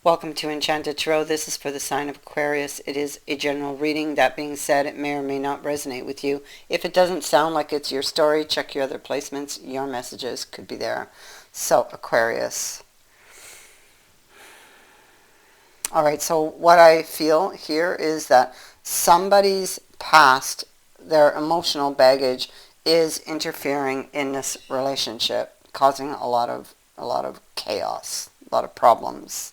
Welcome to Enchanted Tarot. This is for the sign of Aquarius. It is a general reading. That being said, it may or may not resonate with you. If it doesn't sound like it's your story, check your other placements. Your messages could be there. So, Aquarius. All right, so what I feel here is that somebody's past, their emotional baggage, is interfering in this relationship, causing a lot of chaos, a lot of problems.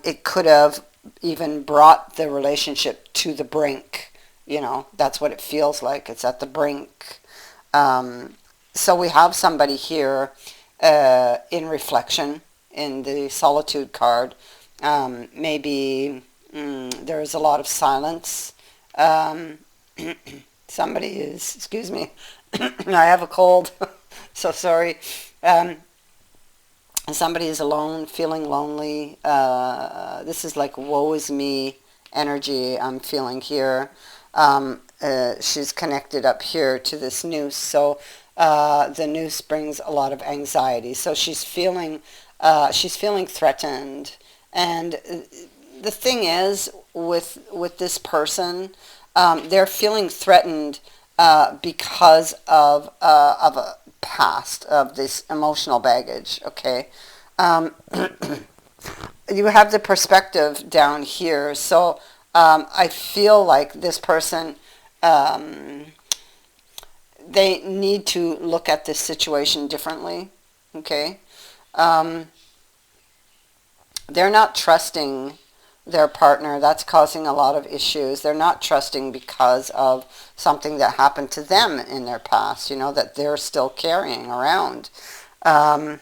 It could have even brought the relationship to the brink. You know, that's what it feels like. It's at the brink. So we have somebody here in reflection in the solitude card. Maybe there's a lot of silence. Somebody is, excuse me, I have a cold, so sorry. Somebody is alone, feeling lonely. This is like woe is me energy I'm feeling here. She's connected up here to this noose, so the noose brings a lot of anxiety. So she's feeling threatened. And the thing is, with this person, they're feeling threatened because of a past, of this emotional baggage. Okay, you have the perspective down here, so I feel like this person, they need to look at this situation differently. Okay, they're not trusting their partner. That's causing a lot of issues. They're not trusting because of something that happened to them in their past, you know, that they're still carrying around. Like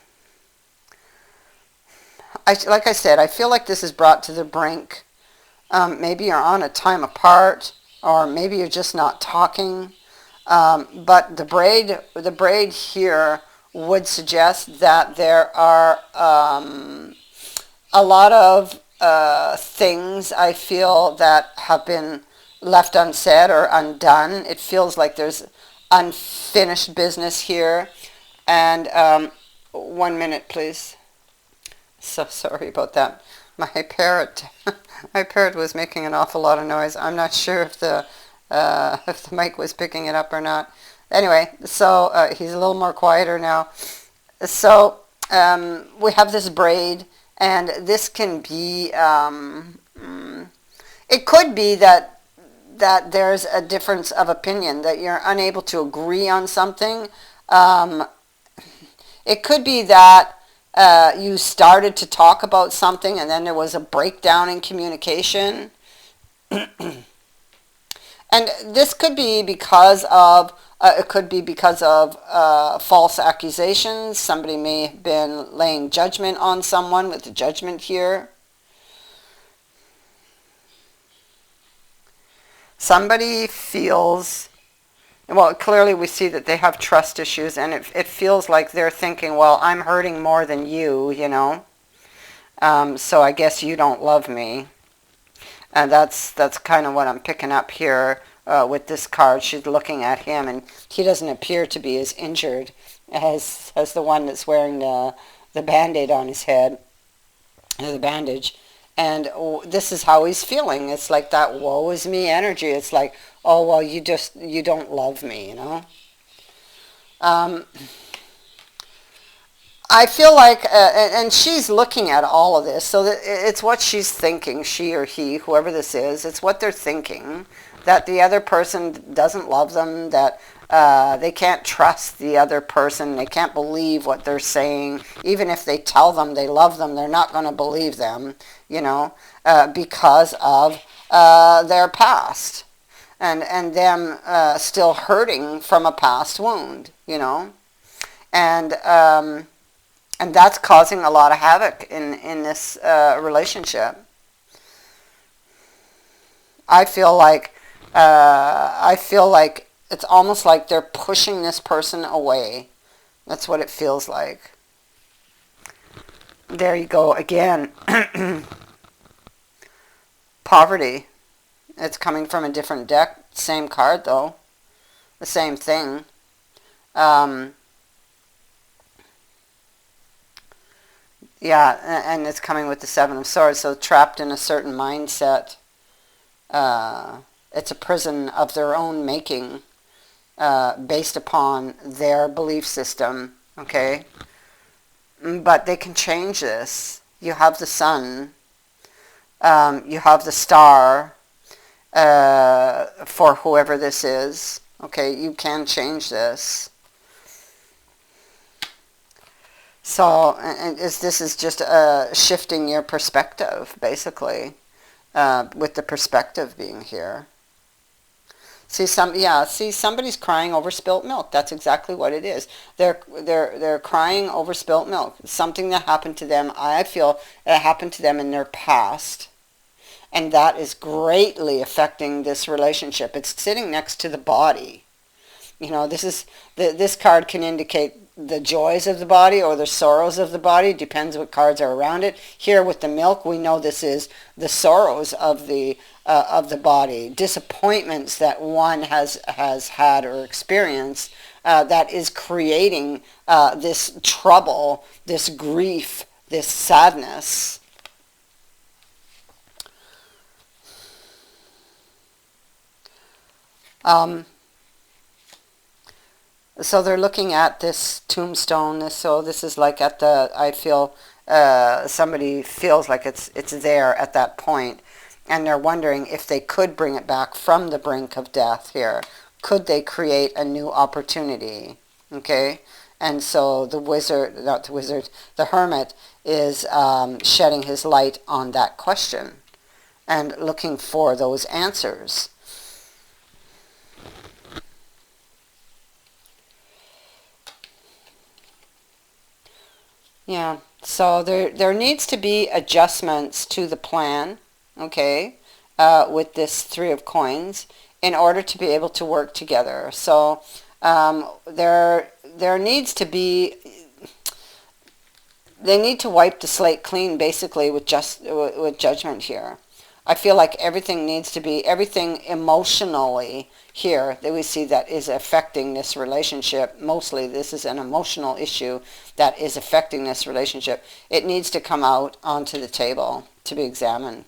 I said, I feel like this is brought to the brink. Maybe you're on a time apart, or maybe you're just not talking. But the braid here would suggest that there are a lot of things I feel that have been left unsaid or undone. It feels like there's unfinished business here. And 1 minute, please. So sorry about that. My parrot, my parrot was making an awful lot of noise. I'm not sure if the mic was picking it up or not. Anyway, so he's a little more quieter now. So we have this braid. And this can be, it could be that there's a difference of opinion, that you're unable to agree on something. It could be that you started to talk about something and then there was a breakdown in communication. And this could be because of false accusations. Somebody may have been laying judgment on someone with the judgment here. Somebody feels, well, clearly we see that they have trust issues, and it feels like they're thinking, well, I'm hurting more than you know. So I guess you don't love me. And that's kind of what I'm picking up here with this card. She's looking at him, and he doesn't appear to be as injured as the one that's wearing the Band-Aid on his head, the bandage. And this is how he's feeling. It's like that woe is me energy. It's like, oh, well, you don't love me, you know. I feel like, and she's looking at all of this, so that it's what she's thinking, she or he, whoever this is, it's what they're thinking, that the other person doesn't love them, that they can't trust the other person, they can't believe what they're saying. Even if they tell them they love them, they're not going to believe them, you know, because of their past, and them still hurting from a past wound, you know, and that's causing a lot of havoc in this relationship. I feel like it's almost like they're pushing this person away. That's what it feels like. There you go again. Poverty. It's coming from a different deck. Same card though. The same thing. Yeah, and it's coming with the Seven of Swords, so trapped in a certain mindset. It's a prison of their own making, based upon their belief system, okay? But they can change this. You have the sun, you have the star, for whoever this is, okay? You can change this. So, this is just shifting your perspective, basically, with the perspective being here. See somebody's crying over spilt milk. That's exactly what it is. They're crying over spilt milk. Something that happened to them, I feel, it happened to them in their past. And that is greatly affecting this relationship. It's sitting next to the body. This card can indicate the joys of the body or the sorrows of the body. Depends what cards are around it. Here with the milk, we know this is the sorrows of the body, disappointments that one has had or experienced, that is creating this trouble, this grief, this sadness. So they're looking at this tombstone. So this is like at the, I feel, somebody feels like it's there at that point, and they're wondering if they could bring it back from the brink of death here. Could they create a new opportunity? Okay, and so the hermit is shedding his light on that question and looking for those answers. Yeah, so there needs to be adjustments to the plan, okay, with this Three of Coins in order to be able to work together. So there needs to be, they need to wipe the slate clean, basically, with judgment here. I feel like everything emotionally here that we see that is affecting this relationship. Mostly this is an emotional issue that is affecting this relationship. It needs to come out onto the table to be examined.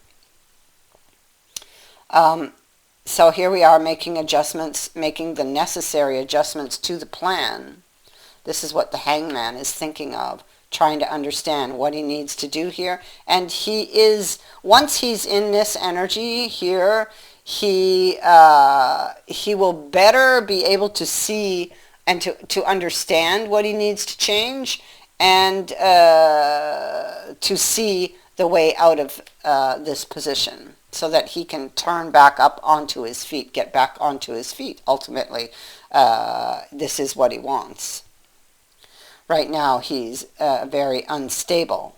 So here we are making adjustments, making the necessary adjustments to the plan. This is what the hangman is thinking of, trying to understand what he needs to do here. And he is, once he's in this energy here, he will better be able to see and to understand what he needs to change, and to see the way out of this position, so that he can turn back up onto his feet, get back onto his feet. Ultimately, this is what he wants. Right now, he's very unstable.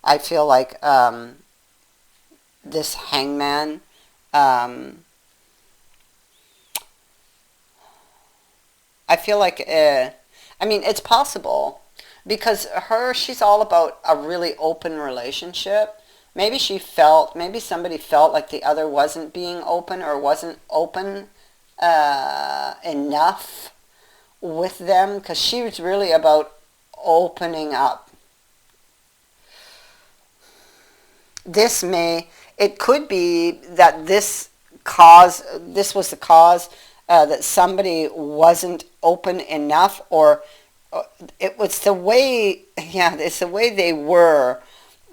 I feel like this hangman, I feel like, I mean, it's possible, because she's all about a really open relationship. Maybe somebody felt like the other wasn't being open, or wasn't open enough with them, because she was really about opening up. It could be that this was the cause, that somebody wasn't open enough, or it was the way, it's the way they were,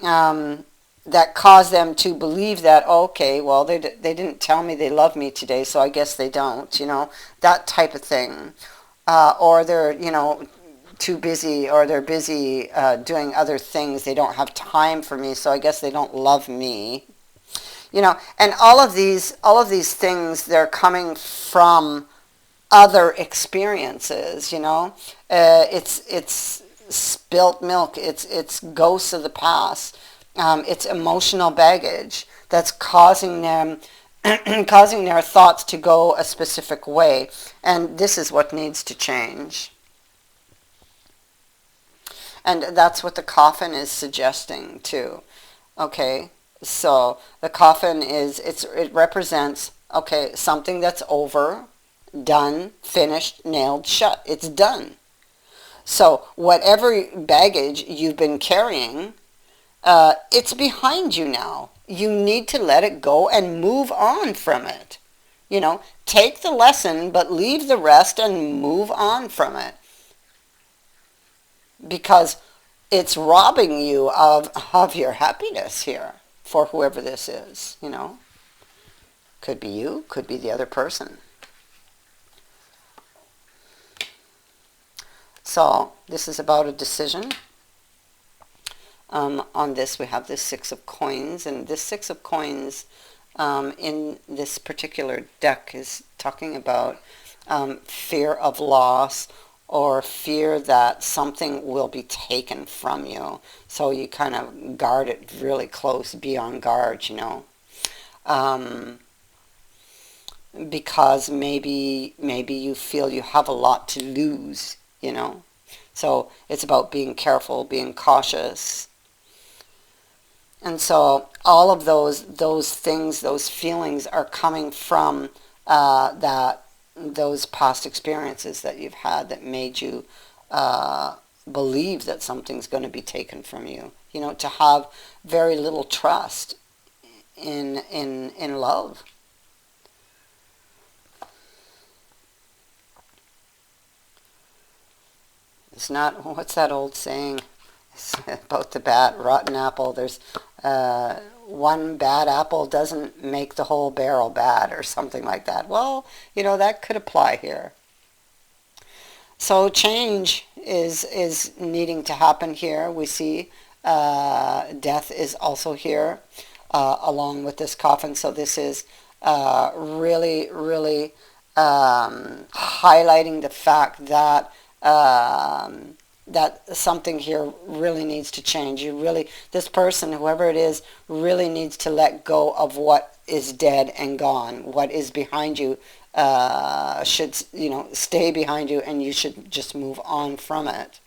that caused them to believe that, okay, well, they didn't tell me they love me today, so I guess they don't, that type of thing. Or they're, too busy, or they're busy doing other things. They don't have time for me, so I guess they don't love me. And all of these things, they're coming from other experiences, it's spilt milk, it's ghosts of the past, it's emotional baggage that's causing them causing their thoughts to go a specific way, and this is what needs to change. And that's what the coffin is suggesting too. Okay, so the coffin it represents, okay, something that's over, done, finished, nailed, shut. It's done. So whatever baggage you've been carrying, it's behind you now. You need to let it go and move on from it. Take the lesson, but leave the rest and move on from it. Because it's robbing you of your happiness here for whoever this is. Could be you, could be the other person. So this is about a decision. On this we have this Six of Coins, and this Six of Coins in this particular deck is talking about fear of loss, or fear that something will be taken from you. So you kind of guard it really close, be on guard, because maybe you feel you have a lot to lose, So it's about being careful, being cautious. And so all of those things, those feelings are coming from those past experiences that you've had that made you believe that something's going to be taken from you. To have very little trust in love. It's not, what's that old saying about the rotten apple? There's one bad apple doesn't make the whole barrel bad, or something like that. Well, that could apply here. So change is needing to happen here. We see death is also here along with this coffin. So this is really, really highlighting the fact that that something here really needs to change. This person, whoever it is, really needs to let go of what is dead and gone. What is behind you should, stay behind you, and you should just move on from it.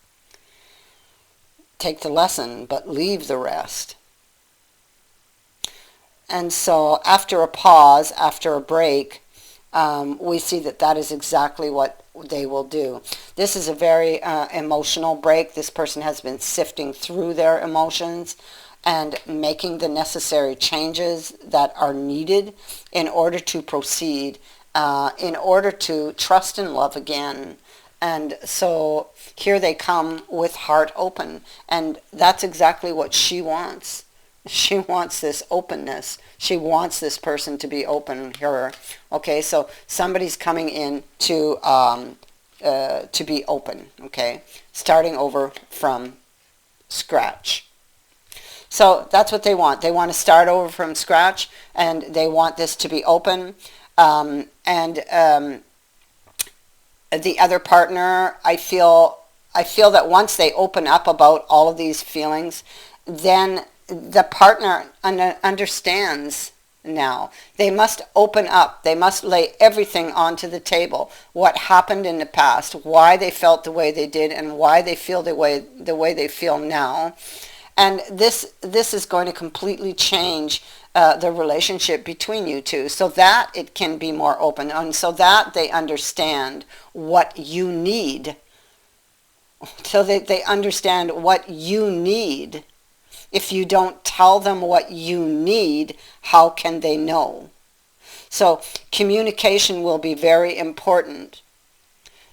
Take the lesson, but leave the rest. And so after a pause, after a break, we see that is exactly what they will do. This is a very emotional break. This person has been sifting through their emotions and making the necessary changes that are needed in order to proceed, in order to trust and love again. And so here they come with heart open, and that's exactly what she wants. She wants this openness. She wants this person to be open here. Okay, so somebody's coming in to be open. Okay, starting over from scratch. So that's what they want. They want to start over from scratch, and they want this to be open. And the other partner, I feel that once they open up about all of these feelings, then the partner understands now. They must open up. They must lay everything onto the table. What happened in the past, why they felt the way they did, and why they feel the way they feel now. And this is going to completely change the relationship between you two, so that it can be more open, and so that they understand what you need. So that they understand what you need. If you don't tell them what you need, how can they know? So communication will be very important.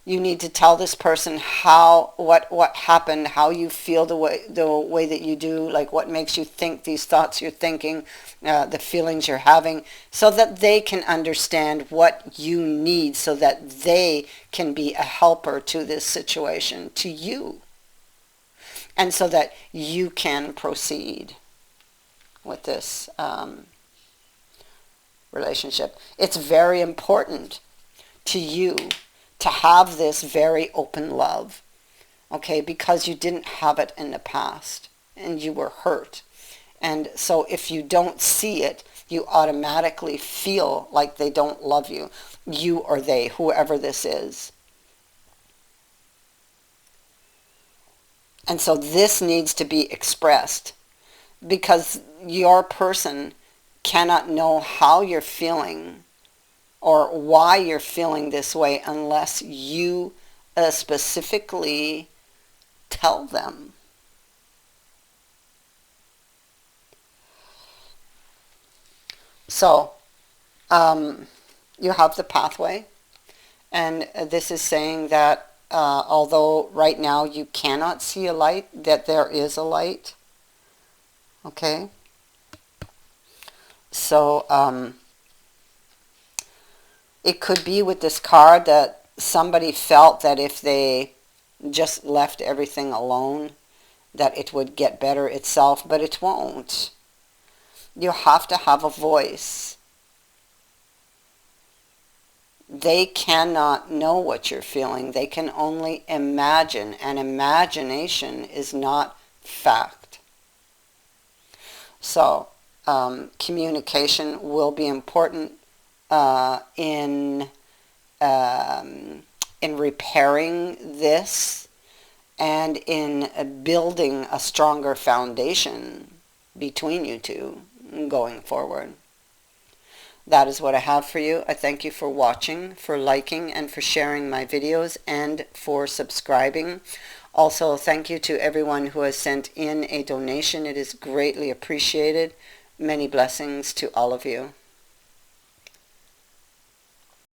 You need to tell this person what happened, how you feel the way that you do, like what makes you think these thoughts you're thinking, the feelings you're having, so that they can understand what you need, so that they can be a helper to this situation, to you. And so that you can proceed with this relationship. It's very important to you to have this very open love, okay, because you didn't have it in the past and you were hurt. And so if you don't see it, you automatically feel like they don't love you, you or they, whoever this is. And so this needs to be expressed, because your person cannot know how you're feeling or why you're feeling this way unless you specifically tell them. So you have the pathway, and this is saying that although right now you cannot see a light, that there is a light. Okay? So it could be with this card that somebody felt that if they just left everything alone, that it would get better itself, but it won't. You have to have a voice. They cannot know what you're feeling. They can only imagine, and imagination is not fact. So communication will be important in repairing this and in building a stronger foundation between you two going forward. That is what I have for you. I thank you for watching, for liking, and for sharing my videos, and for subscribing. Also, thank you to everyone who has sent in a donation. It is greatly appreciated. Many blessings to all of you.